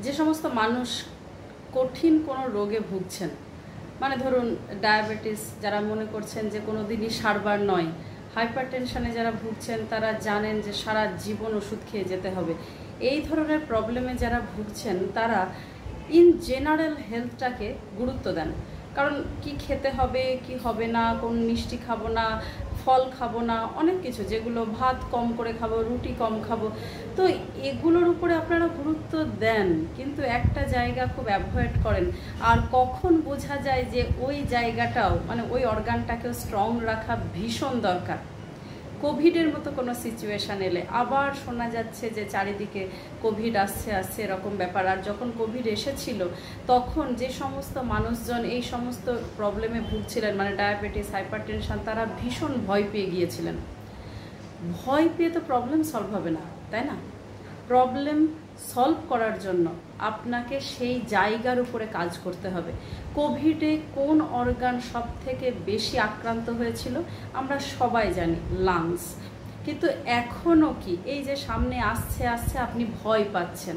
যে সমস্ত মানুষ কঠিন কোনো রোগে ভুগছেন, মানে ধরুন ডায়াবেটিস, যারা মনে করছেন যে কোনো দিনই সারবার নয়, হাইপারটেনশনে যারা ভুগছেন তারা জানেন যে সারা জীবন ওষুধ খেয়ে যেতে হবে, এই ধরনের প্রবলেমে যারা ভুগছেন তারা ইন জেনারেল হেলথটাকে গুরুত্ব দেন। কারণ কি খেতে হবে কি হবে না, কোন মিষ্টি খাবো না, ফল খাবো না, অনেক কিছু, যেগুলো ভাত কম করে খাবো, রুটি কম খাবো, তো এগুলোর উপরে আপনারা গুরুত্ব দেন, কিন্তু একটা জায়গা খুব অ্যাভয়েড করেন। আর কখন বোঝা যায় যে ওই জায়গাটাও, মানে ওই অর্গানটাকেও স্ট্রং রাখা ভীষণ দরকার। কোভিডের মতো কোনো সিচুয়েশান এলে আবার শোনা যাচ্ছে যে চারিদিকে কোভিড আসছে এরকম ব্যাপার। আর যখন কোভিড এসেছিল তখন যে সমস্ত মানুষজন এই সমস্ত প্রবলেমে ভুগছিলেন, মানে ডায়াবেটিস, হাইপারটেনশন, তারা ভীষণ ভয় পেয়ে গিয়েছিলেন। ভয় পেয়ে তো প্রবলেম সলভ হবে না, তাই না? প্রবলেম সলভ করার জন্য আপনাকে সেই জায়গার উপরে কাজ করতে হবে। কোভিডে কোন অর্গান সব থেকে বেশি আক্রান্ত হয়েছিল আমরা সবাই জানি, লাংস। কিন্তু এখনও কি এই যে সামনে আসছে আপনি ভয় পাচ্ছেন,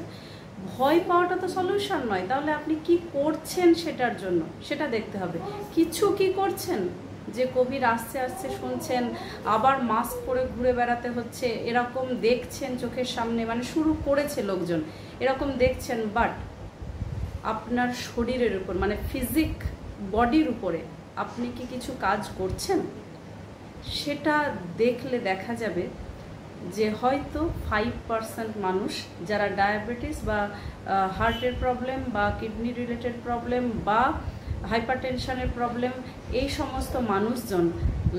ভয় পাওয়াটা তো সলিউশন নয়। তাহলে আপনি কি করছেন সেটার জন্য সেটা দেখতে হবে। কিছু কি করছেন যে কোভিড আসছে শুনছেন, আবার মাস্ক পরে ঘুরে বেড়াতে হচ্ছে, এরকম দেখছেন চোখের সামনে, মানে শুরু করেছে লোকজন, এরকম দেখছেন, বাট আপনার শরীরের উপর, মানে ফিজিক বডির উপরে আপনি কি কিছু কাজ করছেন? সেটা দেখলে দেখা যাবে যে হয়তো 5% মানুষ যারা ডায়াবেটিস বা হার্টের প্রবলেম বা কিডনি রিলেটেড প্রবলেম বা হাইপারটেনশনের প্রবলেম, এই সমস্ত মানুষজন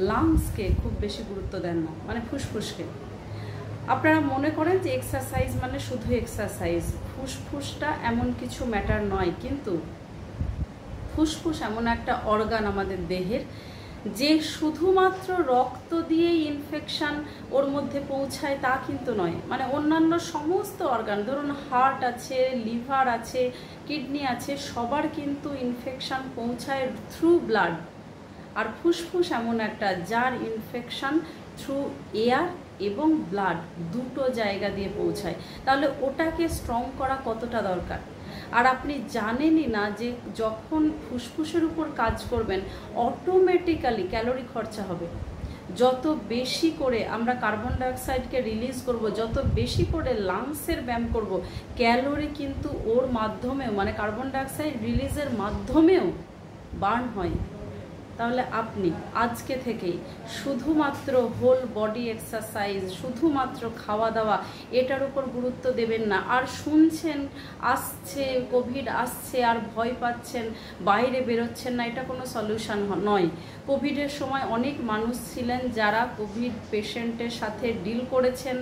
লাংসকে খুব বেশি গুরুত্ব দেন না, মানে ফুসফুসকে। আপনারা মনে করেন যে এক্সারসাইজ মানে শুধু এক্সারসাইজ, ফুসফুসটা এমন কিছু ম্যাটার নয়, কিন্তু ফুসফুস এমন একটা অর্গান আমাদের দেহের যে শুধুমাত্র রক্ত দিয়ে ইনফেকশান ওর মধ্যে পৌঁছায় তা কিন্তু নয়। মানে অন্যান্য সমস্ত অর্গান, ধরুন হার্ট আছে, লিভার আছে, কিডনি আছে, সবার কিন্তু ইনফেকশান পৌঁছায় থ্রু ব্লাড। আর ফুসফুস এমন একটা যার ইনফেকশান থ্রু এয়ার এবং ব্লাড, দুটো জায়গা দিয়ে পৌঁছায়। তাহলে ওটাকে স্ট্রং করা কতটা দরকার। আর আপনি জানেনই না যে যখন ফুসফুসের উপর কাজ করবেন অটোমেটিক্যালি ক্যালোরি খরচা হবে। যত বেশি করে আমরা কার্বন ডাইঅক্সাইডকে রিলিজ করব, যত বেশি করে লাংসের ব্যায়াম করব, ক্যালোরি কিন্তু ওর মাধ্যমেও, মানে কার্বন ডাইঅক্সাইড রিলিজের মাধ্যমেও বার্ন হয়। তাহলে আপনি আজকে থেকেই শুধুমাত্র হোল বডি এক্সারসাইজ, শুধুমাত্র খাওয়া দাওয়া, এটার উপর গুরুত্ব দেবেন না। আর শুনছেন আসছে কোভিড আসছে আর ভয় পাচ্ছেন, বাইরে বেরোচ্ছেন না, এটা কোনো সলিউশন নয়। কোভিডের সময় অনেক মানুষ ছিলেন যারা কোভিড পেশেন্টের সাথে ডিল করেছেন,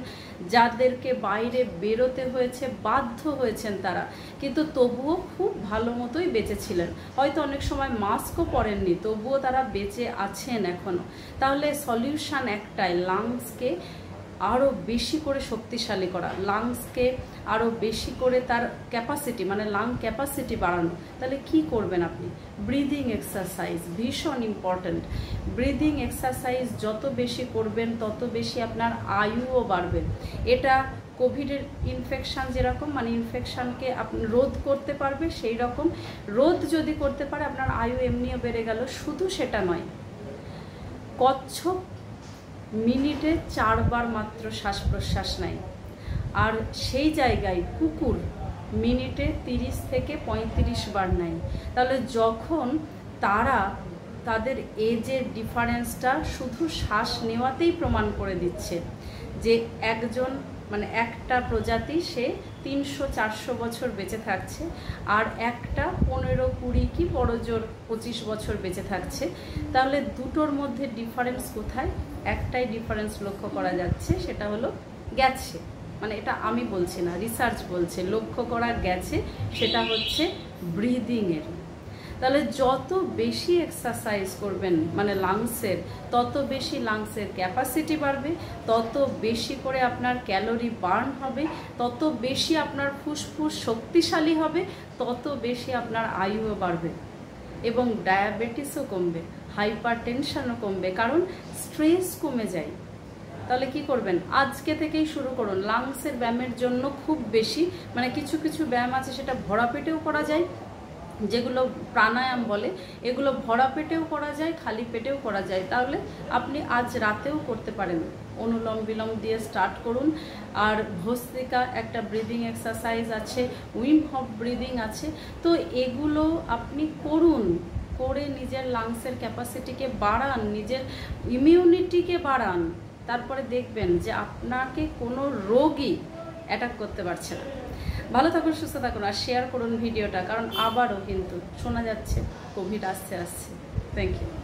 যাদেরকে বাইরে বেরোতে হয়েছে, বাধ্য হয়েছেন তারা, কিন্তু তবুও খুব ভালো মতোই বেঁচে ছিলেন। হয়তো অনেক সময় মাস্কও পরেননি, তবুও তারা বেঁচে আছেন এখনও। তাহলে সলিউশন একটাই, লাংসকে আরও বেশি করে শক্তিশালী করা, লাংসকে আরও বেশি করে তার ক্যাপাসিটি, মানে লাং ক্যাপাসিটি বাড়ানো। তাহলে কি করবেন আপনি? ব্রিদিং এক্সারসাইজ ভীষণ ইম্পর্ট্যান্ট। ব্রিদিং এক্সারসাইজ যত বেশি করবেন তত বেশি আপনার আয়ুও বাড়বে। এটা কোভিডের ইনফেকশান যেরকম, মানে ইনফেকশানকে আপনি রোধ করতে পারবে, সেই রকম রোধ যদি করতে পারে আপনার আয়ু এমনিও বেড়ে গেল। শুধু সেটা নয়, কচ্ছপ মিনিটে 4 বার মাত্র শ্বাস প্রশ্বাস নেয়, আর সেই জায়গায় কুকুর মিনিটে 30 থেকে 35 বার নেয়। তাহলে যখন তারা তাদের এজের ডিফারেন্সটা শুধু শ্বাস নেওয়াতেই প্রমাণ করে দিচ্ছে যে একজন, মানে একটা প্রজাতি সে 300-400 বছর বেঁচে থাকছে, আর একটা 15-20 কি বড় জোর 25 বছর বেঁচে থাকছে। তাহলে দুটোর মধ্যে ডিফারেন্স কোথায়? একটাই ডিফারেন্স লক্ষ্য করা যাচ্ছে, সেটা হলো গেছে, মানে এটা আমি বলছি না, রিসার্চ বলছে, লক্ষ্য করা গেছে, সেটা হচ্ছে ব্রিদিংয়ের। তাহলে যত বেশি এক্সারসাইজ করবেন মানে লাংসের, তত বেশি লাংসের ক্যাপাসিটি বাড়বে, তত বেশি করে আপনার ক্যালোরি বার্ন হবে, তত বেশি আপনার ফুসফুস শক্তিশালী হবে, তত বেশি আপনার আয়ুও বাড়বে, এবং ডায়াবেটিসও কমবে, হাইপারটেনশনও কমবে, কারণ স্ট্রেস কমে যায়। তাহলে কি করবেন, আজকে থেকেই শুরু করুন। লাংসের ব্যায়ামের জন্য খুব বেশি মানে কিছু কিছু ব্যায়াম আছে সেটা ভরা পেটেও করা যায়, যেগুলো প্রাণায়াম বলে, এগুলো ভরা পেটেও করা যায়, খালি পেটেও করা যায়। তাহলে আপনি আজ রাতেও করতে পারেন। অনুলোম বিলোম দিয়ে স্টার্ট করুন। আর ভস্ত্রিকা একটা ব্রিদিং এক্সারসাইজ আছে, উইম হফ ব্রিদিং আছে, তো এগুলো আপনি করুন, করে নিজের লাংসের ক্যাপাসিটিকে বাড়ান, নিজের ইমিউনিটিকে বাড়ান। তারপরে দেখবেন যে আপনাকে কোনো রোগই অ্যাটাক করতে পারছে না। ভালো থাকুন, সুস্থ থাকুন, আর শেয়ার করুন ভিডিওটা, কারণ আবারও কিন্তু শোনা যাচ্ছে কোভিড আসছে। Thank you.